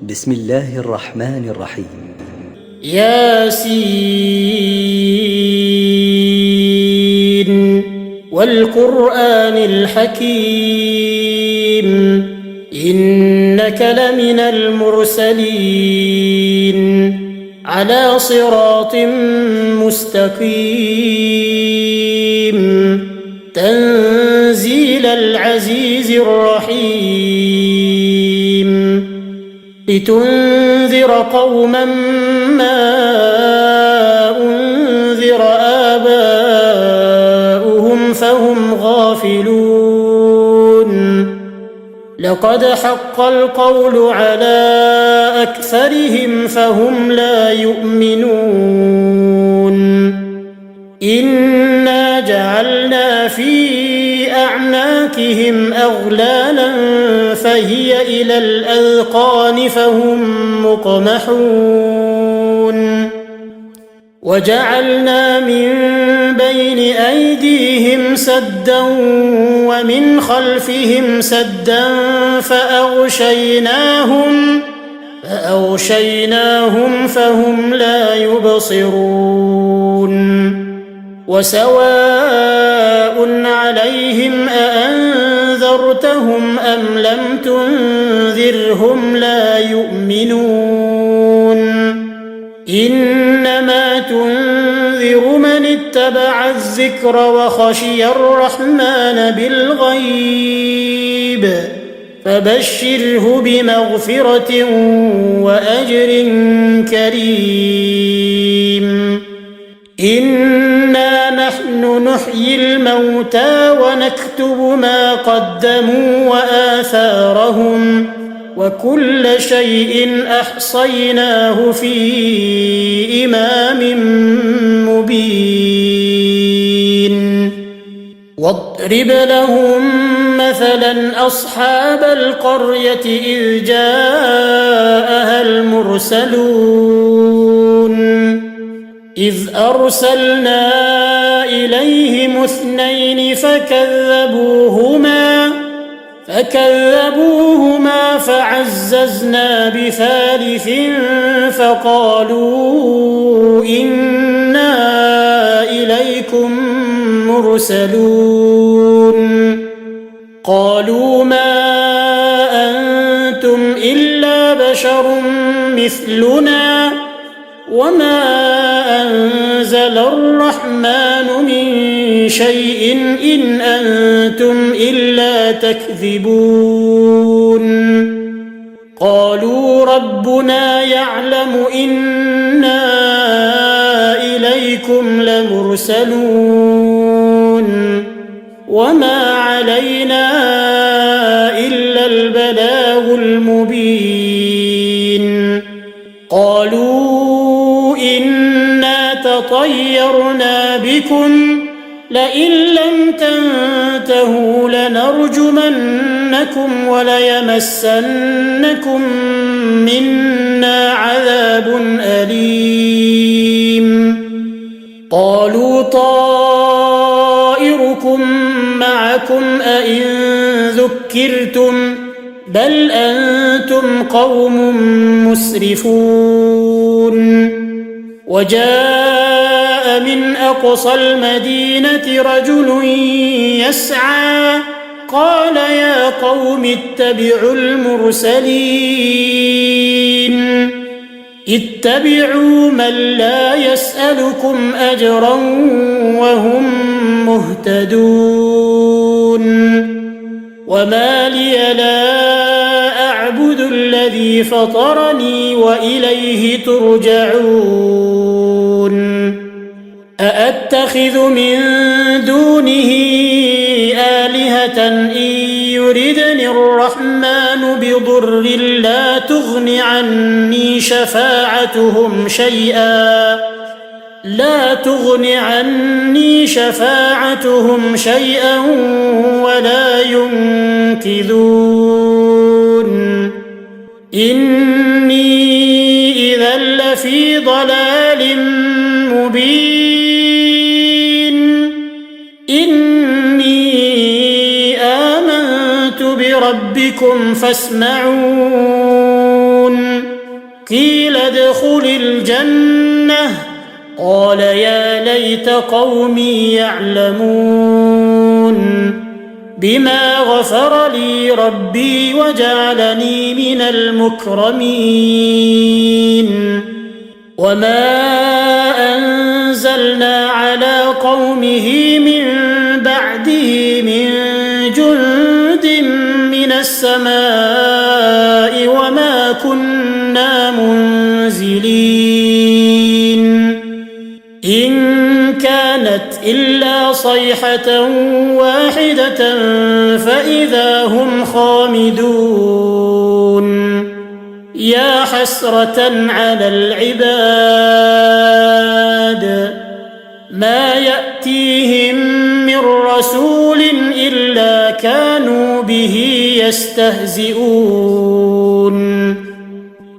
بسم الله الرحمن الرحيم. ياسين والقرآن الحكيم إنك لمن المرسلين على صراط مستقيم تنزيل العزيز الرحيم لتنذر قوما ما أنذر آباؤهم فهم غافلون لقد حق القول على أكثرهم فهم لا يؤمنون إنا جعلنا في أعناقهم أغلالا فهي إلى الأذقان فهم مقمحون وجعلنا من بين أيديهم سدا ومن خلفهم سدا فأغشيناهم فهم لا يبصرون وسواء عليهم أأنذرتهم أم لم تنذرهم لا يؤمنون إنما تنذر من اتبع الذكر وخشي الرحمن بالغيب فبشره بمغفرة وأجر كريم إنا نحن نحيي الموتى ونكتب ما قدموا وآثارهم وكل شيء أحصيناه في إمام مبين واضرب لهم مثلا أصحاب القرية إذ جاءها المرسلون إذ أرسلنا إليهم اثنين فكذبوهما فعززنا بثالث فقالوا إنا إليكم مرسلون قالوا ما أنتم إلا بشر مثلنا وما أنزل الرحمن من شيء إن أنتم إلا تكذبون قالوا ربنا يعلم إنا إليكم لمرسلون وما علينا إلا البلاغ المبين قالوا إنا تطيرنا بكم لئن لم تنتهوا لنرجمنكم وليمسنكم منا عذاب أليم قالوا طائركم معكم أئن ذكرتم بل أنتم قوم مسرفون وجاء من أقصى المدينة رجل يسعى قال يا قوم اتبعوا المرسلين اتبعوا من لا يسألكم أجرا وهم مهتدون وما لي لا أعبد الذي فطرني وإليه ترجعون أأتخذ من دونه آلهة إن يردني الرحمن بضر لا تغن عني شفاعتهم شيئا ولا ينقذون إني إذا لفي ضلال مبين إني آمنت بربكم فاسمعون قيل ادخل الجنة قال يا ليت قومي يعلمون بما غفر لي ربي وجعلني من المكرمين وما أنزلنا على قومه من بعده من جند من السماء وما كنا منزلين إن كانت إلا صيحة واحدة فإذا هم خامدون يا حسرة على العباد ما يأتيهم من رسول إلا كانوا به يستهزئون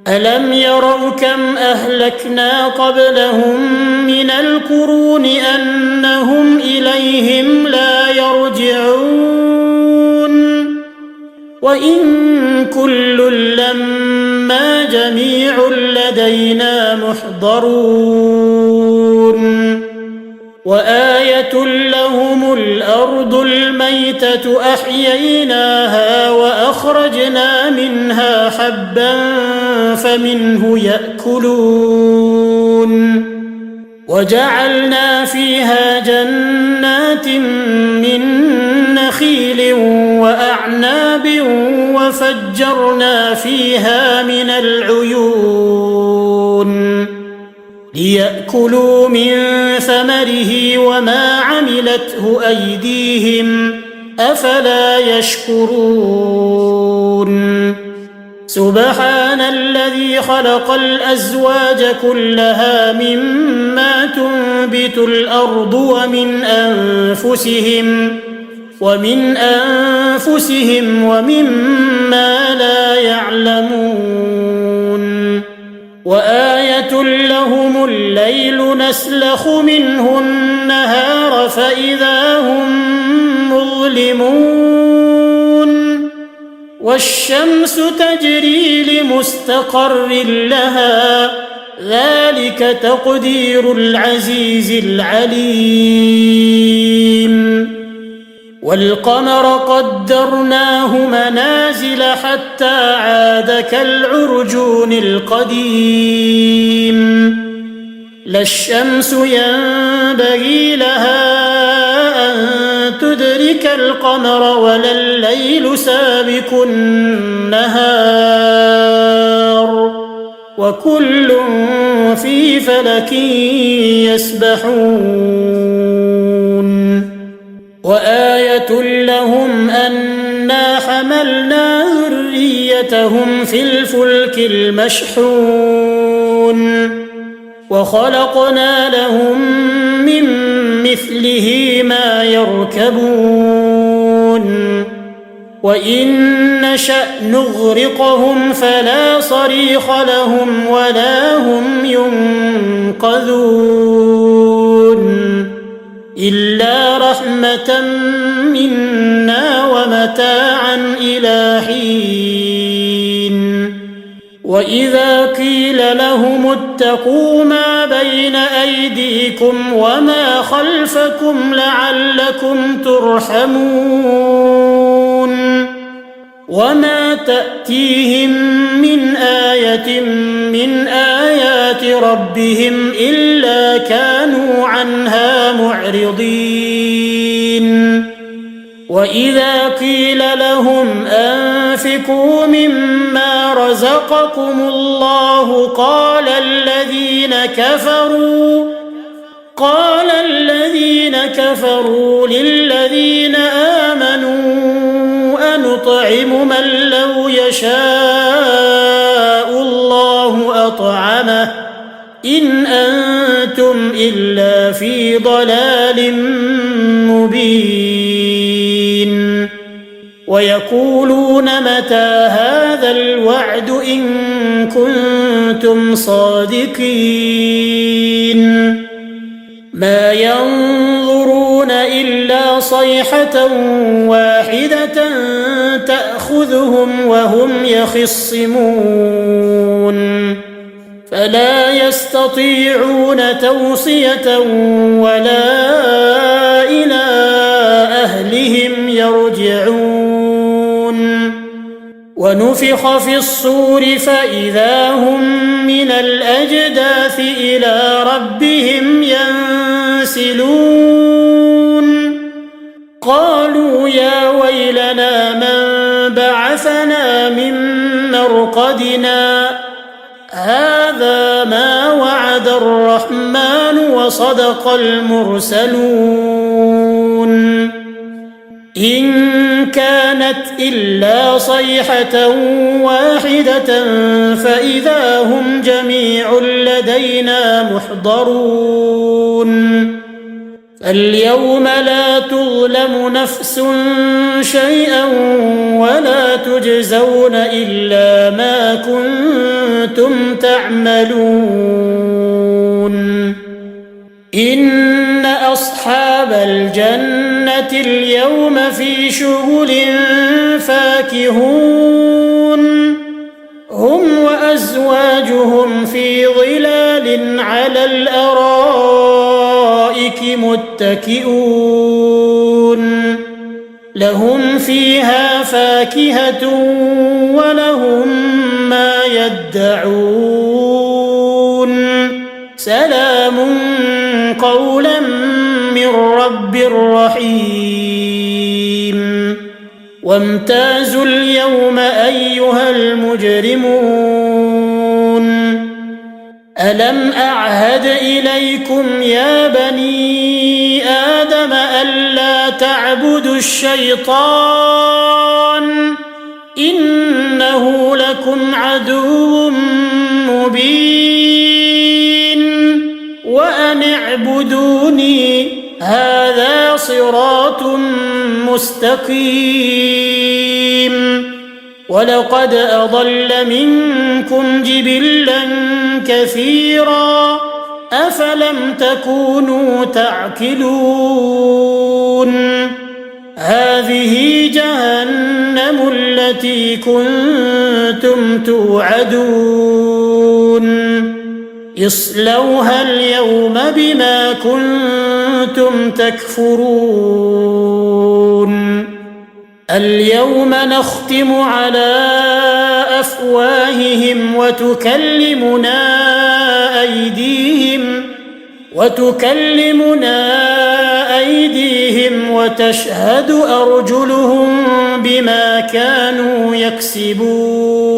ألم يروا كم أهلكنا قبلهم من القرون أنهم إليهم لا يرجعون وإن كل لما جميع لدينا محضرون وآية لهم الأرض الميتة أحييناها وأخرجنا منها حبا فمنه يأكلون وجعلنا فيها جنات من نخيل وأعناب وفجرنا فيها من العيون ليأكلوا من ثمره وما عملته أيديهم أفلا يشكرون سبحان الذي خلق الأزواج كلها مما تنبت الأرض ومن أنفسهم ومما لا يعلمون وآية لهم الليل نسلخ منه النهار فإذا هم مظلمون والشمس تجري لمستقر لها ذلك تقدير العزيز العليم والقمر قدرناه منازل حتى عاد كالعرجون القديم لا الشمس ينبغي لها أن تدرك القمر ولا الليل سابق النهار وكل في فلك يسبحون وآية لهم أنا حملنا ذريتهم في الفلك المشحون وخلقنا لهم من مثله ما يركبون وإن نشأ نغرقهم فلا صريخ لهم ولا هم ينقذون إلا رحمة منا ومتاعا إلى حين وإذا قيل لهم اتقوا ما بين أيديكم وما خلفكم لعلكم ترحمون وما تأتيهم من آية من آيات ربهم إلا كانوا عنها معرضين وإذا قيل لهم أنفقوا مما رزقكم الله قال الذين كفروا للذين آمنوا أنطعم من لو يشاء الله أطعمه إن أنتم إلا في ضلال مبين ويقولون متى هذا الوعد إن كنتم صادقين ما ينظرون إلا صيحة واحدة تأخذهم وهم يخصمون فلا يستطيعون توصية ولا إلى أهلهم يرجعون ونفخ في الصور فإذا هم من الأجداث إلى ربهم ينسلون قالوا يا ويلنا من بعثنا من مرقدنا هذا ما وعد الرحمن وصدق المرسلون إن كانت إلا صيحة واحدة فإذا هم جميع لدينا محضرون فاليوم لا تظلم نفس شيئا ولا تجزون إلا ما كنتم تعملون إن أصحاب الجنة اليوم في شغل فاكهون هم وأزواجهم في ظلال على الأرائك متكئون لهم فيها فاكهة ولهم ما يدعون سلام قولا من رب رحيم وامتازوا اليوم أيها المجرمون ألم أعهد إليكم يا بني آدم ألا تعبدوا الشيطان إنه لكم عدو مبين وأن اعبدوني هذا صراط مستقيم ولقد أضل منكم جبلا كثيرا أفلم تكونوا تعقلون هذه جهنم التي كنتم توعدون اصلوها اليوم بما كنتم تكفرون اليوم نختم على أفواههم وتكلمنا أيديهم وتشهد أرجلهم بما كانوا يكسبون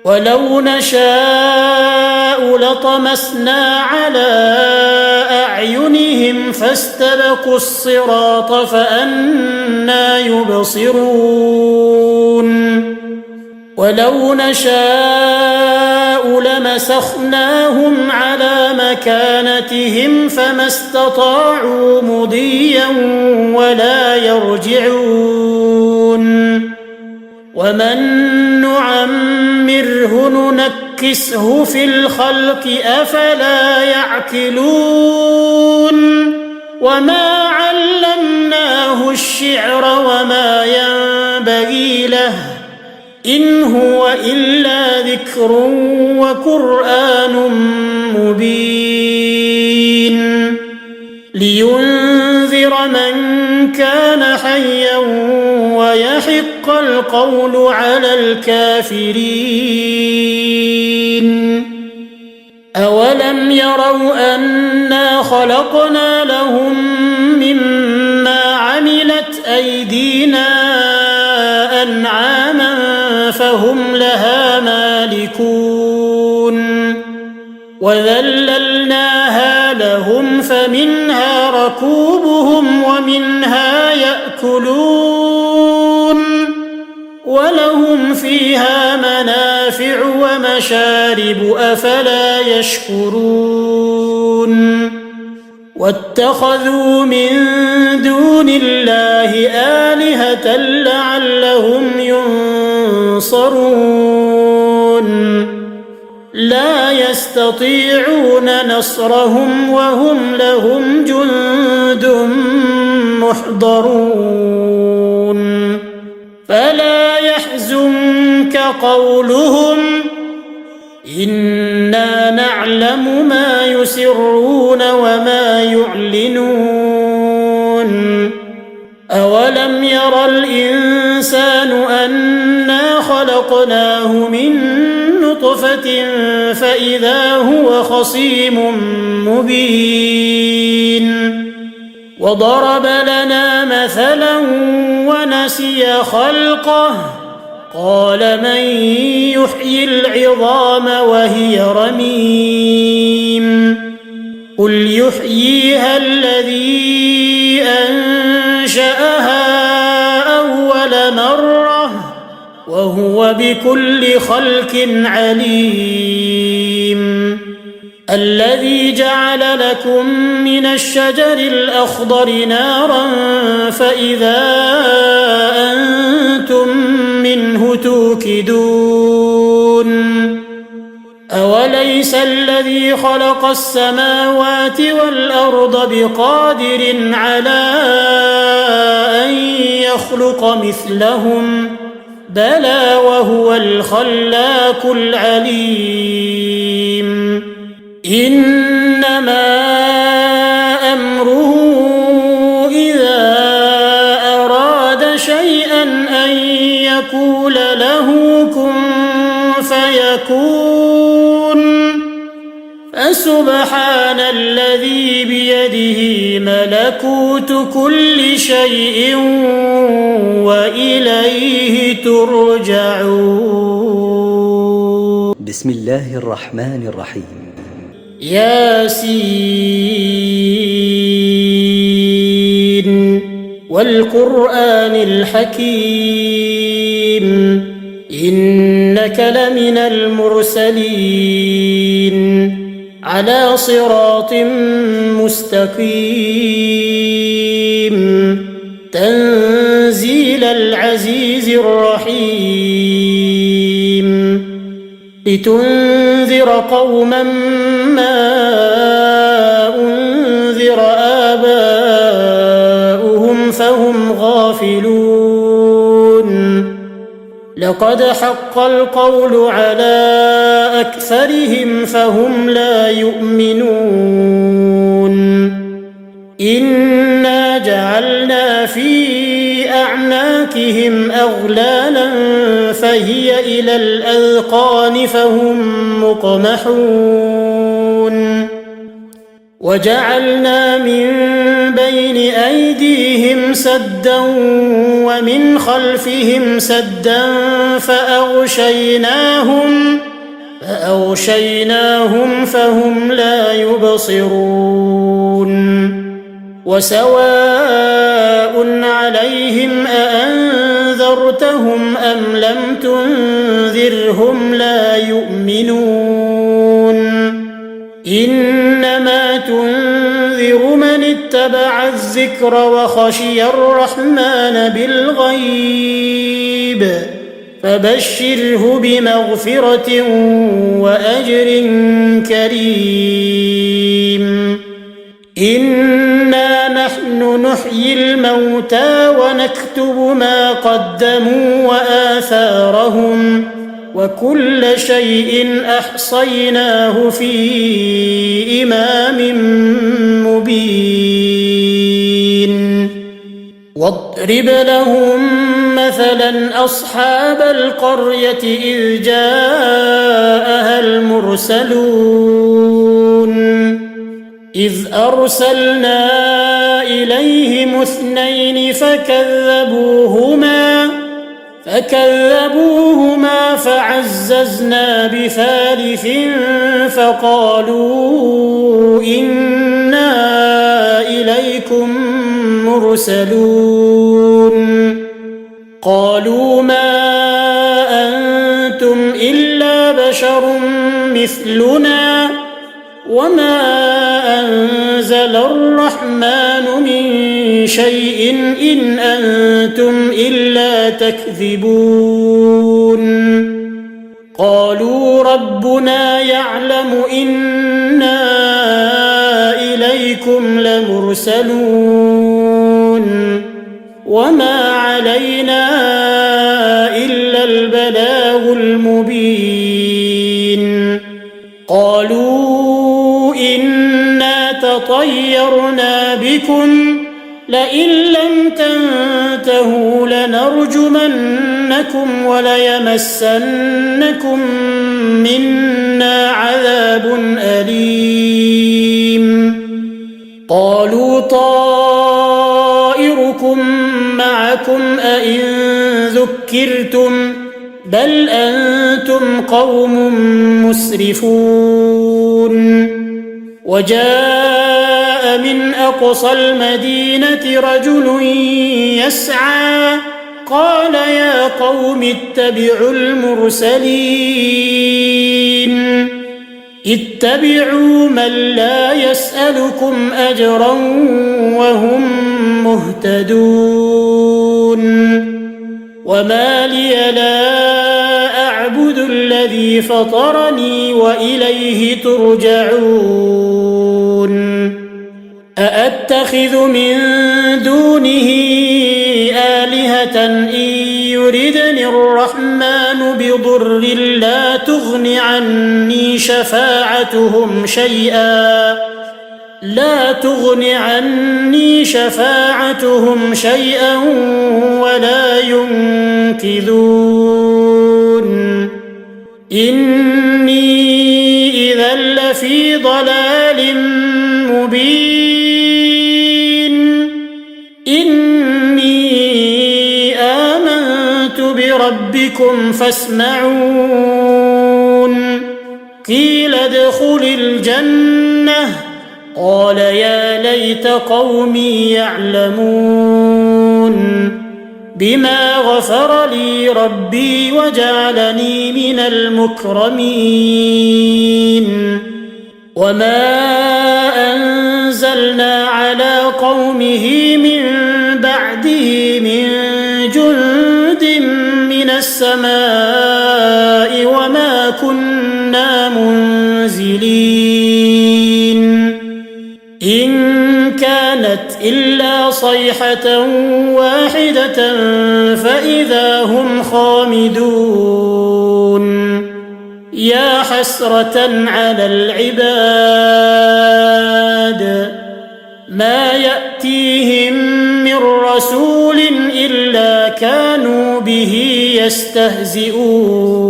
ولو نشاء لطمسنا على أعينهم فاستبقوا الصراط فأنى يبصرون ولو نشاء لمسخناهم على مكانتهم فما استطاعوا مضيا ولا يرجعون ومن نعمره ننكسه في الخلق أفلا يعقلون وما علمناه الشعر وما ينبغي له إن هو إلا ذكر وقرآن مبين لينذر من كان حيا ويحق القول على الكافرين أولم يروا أنا خلقنا لهم مما عملت أيدينا أنعاما فهم لها مالكون وذللناها لهم فمنها ركوبهم ومنها يأكلون ولهم فيها منافع ومشارب أفلا يشكرون واتخذوا من دون الله آلهة لعلهم ينصرون لا يستطيعون نصرهم وهم لهم جند محضرون فلا يحزنك قولهم إنا نعلم ما يسرون وما يعلنون أولم ير الإنسان أنا خلقناه من نطفة فإذا هو خصيم مبين وضرب لنا مثلا ونسي خلقه قال من يحيي العظام وهي رميم قل يحييها الذي أنشأها أول مرة وهو بكل خلق عليم الذي جعل لكم من الشجر الأخضر نارا فإذا أنتم منه توقدون أوليس الذي خلق السماوات والأرض بقادر على أن يخلق مثلهم بلى وهو الخلاق العليم إنما أمره إذا أراد شيئا أن يقول له كن فيكون فسبحان الذي بيده ملكوت كل شيء وإليه ترجعون. بسم الله الرحمن الرحيم. ياسين والقرآن الحكيم إنك لمن المرسلين على صراط مستقيم تنزيل العزيز الرحيم لتنذر قوما ما أنذر آباؤهم فهم غافلون لقد حق القول على أكثرهم فهم لا يؤمنون إنا جعلنا في أعناقهم أغلالا فهي إلى الأذقان فهم مقمحون وجعلنا من بين أيديهم سدا ومن خلفهم سدا فأغشيناهم فهم لا يبصرون وسواء عليهم أأنذرتهم أم لم تنذرهم لا يؤمنون إنما تنذر من اتبع الذكر وخشي الرحمن بالغيب فبشره بمغفرة وأجر كريم إنا نحن نحيي الموتى ونكتب ما قدموا وآثارهم وكل شيء أحصيناه في إمام مبين واضرب لهم مثلا أصحاب القرية إذ جاءها المرسلون إذ أرسلنا إليهم 2 فكذبوهما فعززنا بثالث فقالوا إنا إليكم مرسلون قالوا ما أنتم إلا بشر مثلنا وما أنزل الرحمن من شيء إن أنتم إلا تكذبون قالوا ربنا يعلم إنا إليكم لمرسلون وما علينا إلا البلاغ المبين قالوا إنا تطيرنا بكم لئن لم تنتهوا لنرجمنكم وليمسنكم منا عذاب أليم قالوا طائركم معكم أئن ذكرتم بل أنتم قوم مسرفون وجاء من أقصى المدينة رجل يسعى قال يا قوم اتبعوا المرسلين اتبعوا من لا يسألكم أجرا وهم مهتدون وما لي لا أعبد الذي فطرني وإليه ترجعون أأتخذ من دونه آلهة إن يردني الرحمن بضر لا تغن عني شفاعتهم شيئا ولا ينقذون إني إذا لفي ضلال مبين إني آمنت بربكم فاسمعون قيل ادخل الجنة قال يا ليت قومي يعلمون بما غفر لي ربي وجعلني من المكرمين وما أنزلنا على قومه من بعده من جند من السماء وما كنا منزلين إن كانت إلا صيحة واحدة فإذا هم خامدون يا حسرة على العباد ما يأتيهم من رسول إلا كانوا به يستهزئون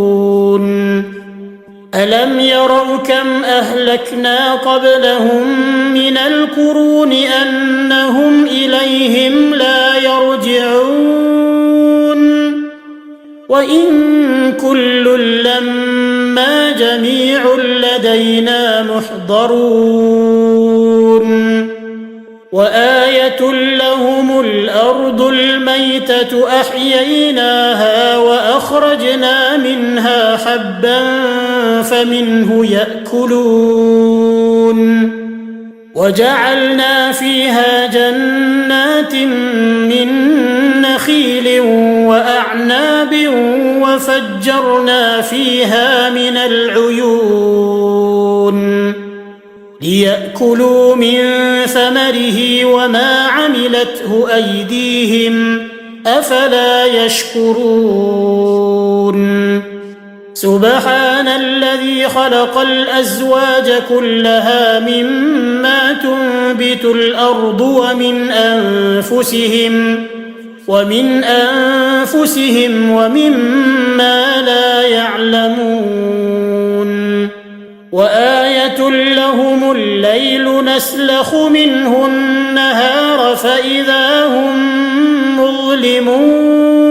ألم يروا كم أهلكنا قبلهم من القرون أنهم إليهم لا يرجعون وإن كل لما جميع لدينا محضرون وآية لهم الأرض الميتة أحييناها وأخرجنا منها حبا فمنه يأكلون وجعلنا فيها جنات من نخيل وأعناب وفجرنا فيها من العيون ليأكلوا من ثمره وما عملته أيديهم أفلا يشكرون سبحان الذي خلق الأزواج كلها مما تنبت الأرض ومن أنفسهم ومما لا يعلمون وآية لهم الليل نسلخ منه النهار فإذا هم مظلمون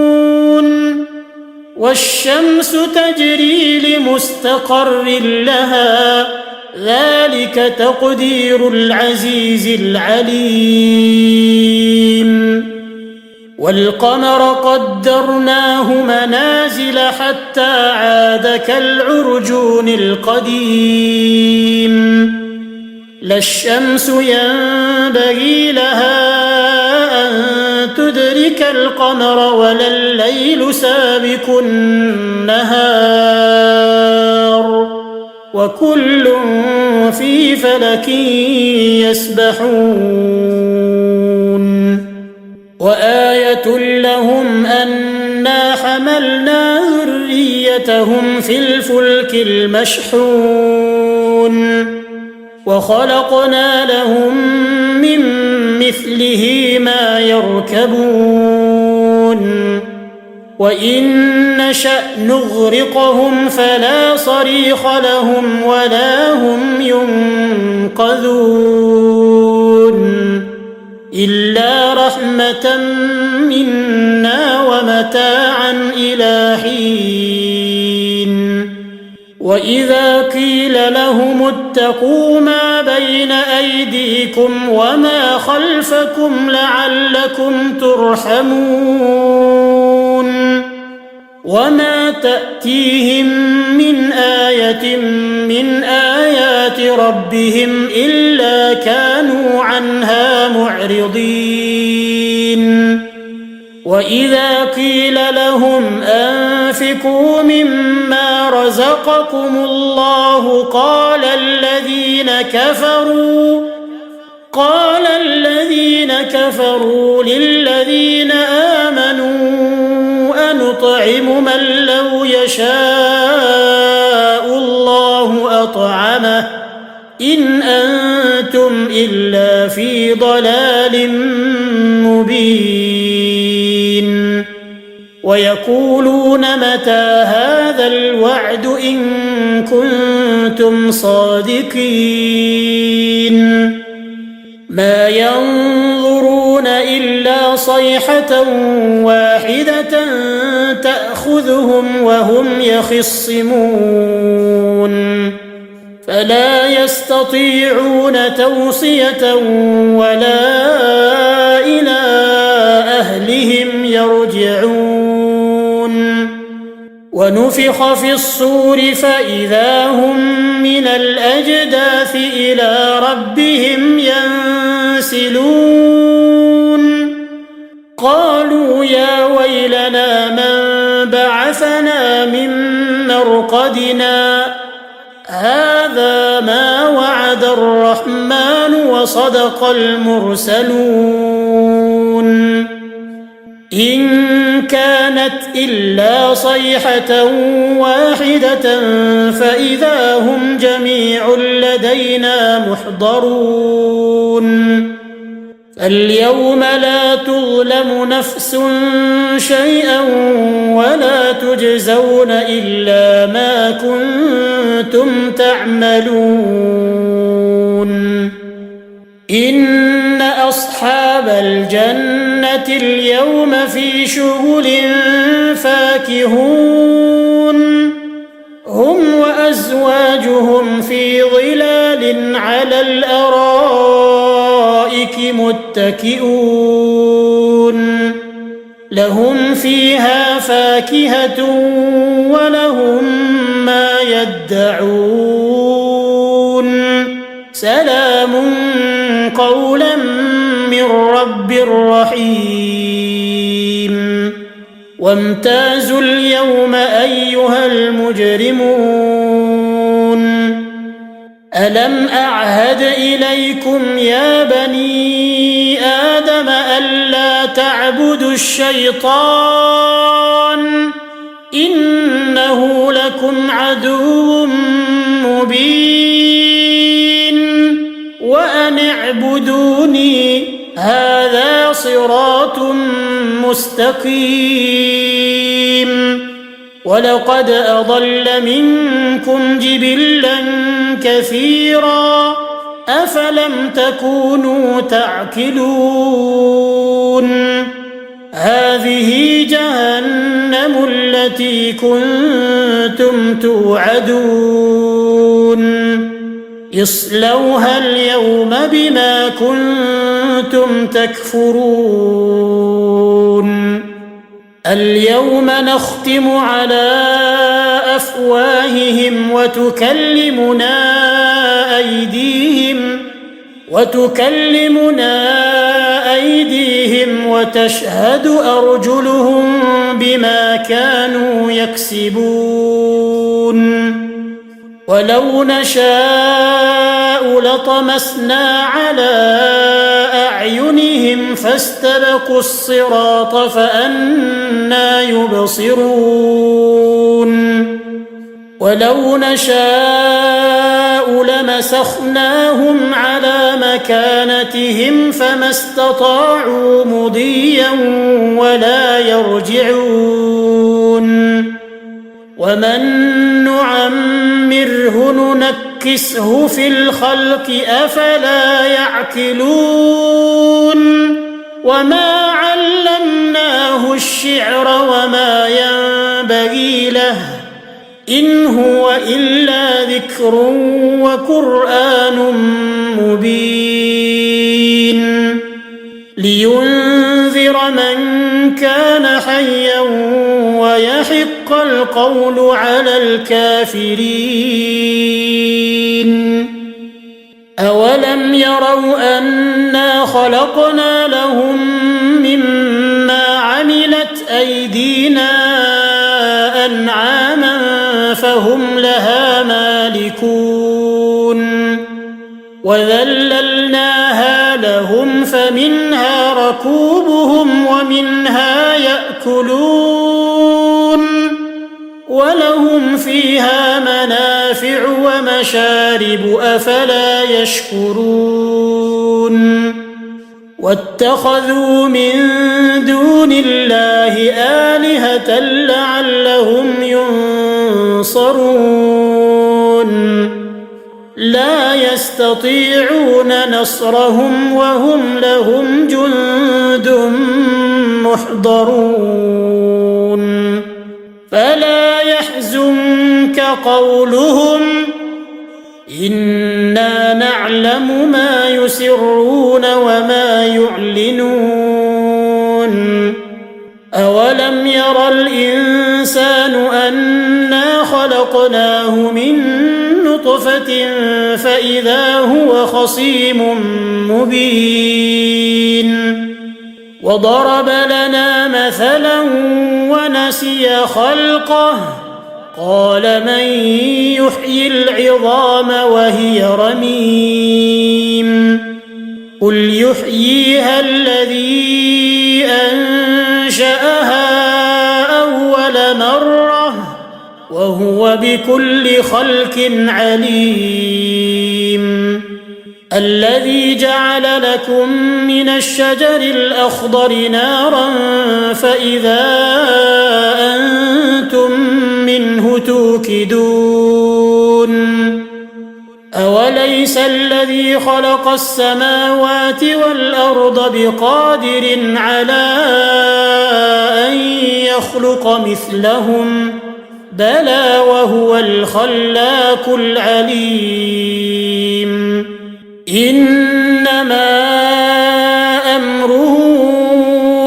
والشمس تجري لمستقر لها ذلك تقدير العزيز العليم والقمر قدرناه منازل حتى عاد كالعرجون القديم لا الشمس ينبغي لها أن تدرك القمر ولا الليل سابق النهار وكل في فلك يسبحون وآية لهم أنا حملنا ذريتهم في الفلك المشحون وخلقنا لهم من مثله ما يركبون وإن نشأ نغرقهم فلا صريخ لهم ولا هم ينقذون إلا رحمة منا ومتاعا إلى حين وإذا قيل لهم اتقوا ما بين أيديكم وما خلفكم لعلكم ترحمون وما تأتيهم من آية من آيات ربهم إلا كانوا عنها معرضين وإذا قيل لهم أنفقوا مما رزقكم الله قال الذين كفروا للذين آمنوا أنطعم من لو يشاء الله أطعمه إن أنتم إلا في ضلال مبين ويقولون متى هذا الوعد إن كنتم صادقين ما ينظرون إلا صيحة واحدة تأخذهم وهم يخصمون فلا يستطيعون توصية ولا إلى أهلهم يرجعون ونفخ في الصور فإذا هم من الأجداث إلى ربهم ينسلون قالوا يا ويلنا من بعثنا من مرقدنا هذا ما وعد الرحمن وصدق المرسلون إن كانت إلا صيحة واحدة فإذا هم جميع لدينا محضرون فاليوم لا تظلم نفس شيئا ولا تجزون إلا ما كنتم تعملون إن أصحاب الجنة اليوم في شغل فاكهون هم وأزواجهم في ظلال على الأرائك متكئون لهم فيها فاكهة ولهم ما يدعون سلام قولا من رب رحيم وامتازوا اليوم أيها المجرمون ألم أعهد إليكم يا بني آدم ألا تعبدوا الشيطان إنه لكم عدو مبين وأن اعبدوني هذا صراط مستقيم ولقد أضل منكم جبلا كثيرا أفلم تكونوا تعقلون هذه جهنم التي كنتم توعدون اصلوها اليوم بما كنتم تكفرون اليوم نختم على أفواههم وتكلمنا أيديهم وتشهد أرجلهم بما كانوا يكسبون ولو نشاء لطمسنا على أعينهم فاستبقوا الصراط فأنى يبصرون ولو نشاء لمسخناهم على مكانتهم فما استطاعوا مضيا ولا يرجعون ومن نعمره ننكسه في الخلق أفلا يعقلون وما علمناه الشعر وما ينبغي له إن هو إلا ذكر وقرآن مبين لينذر من كان حيا ويحق القول على الكافرين أولم يروا أنا خلقنا لهم مما عملت أيدينا أنعاما فهم لها مالكون وذللناها لهم فمنها ركوبهم ومنها يأكلون ولهم فيها منافع ومشارب أفلا يشكرون واتخذوا من دون الله آلهة لعلهم ينصرون لا يستطيعون نصرهم وهم لهم جند محضرون فلا يحزنك قولهم إنا نعلم ما يسرون وما يعلنون أولم ير الإنسان أنا خلقناه من نطفة فإذا هو خصيم مبين وضرب لنا مثلا ونسي خلقه قال من يحيي العظام وهي رميم قل يحييها الذي أنشأها أول مرة وهو بكل خلق عليم الذي جعل لكم من الشجر الأخضر نارا فإذا أنتم منه توقدون أوليس الذي خلق السماوات والأرض بقادر على أن يخلق مثلهم بلى وهو الخلاق العليم إنما أمره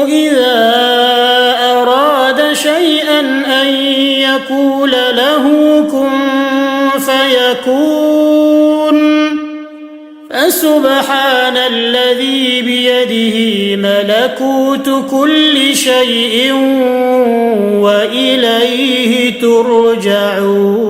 إذا أراد شيئا أن يقول له كن فيكون فسبحان الذي بيده ملكوت كل شيء وإليه ترجعون